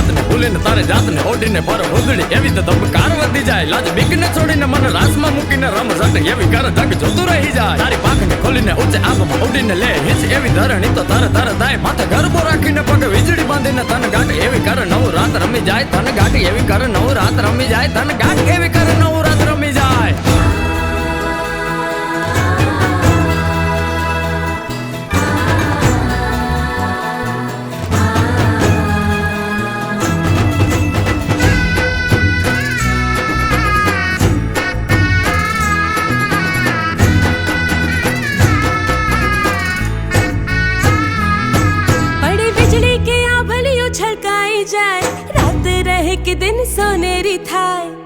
વાત ને ભૂલીને તારે જાતને ઓઢીને પર ભૂદડી એવી તો ધબકાર વધી જાય લાજ બીકને છોડીને મને રાસમાં મૂકીને રમ જટ એવી કર જગ જોતું રહી જાય તારી પાંખને ખોલીને ઊંચે આબમાં ઉડીને લે હિચ એવી ધરણી તો તારે થાય માથે ગરબો રાખીને પગ વીજળી બાંધીને તન ગાંઠ એવી કર નવ રાત રમી જાય તન ગાંઠ એવી કર નવ રાત રમી જાય તન ગાંઠ એવી કર નવ રાત રમી જાય छलकाई जाए रात रहे कि दिन सोनेरी थाय।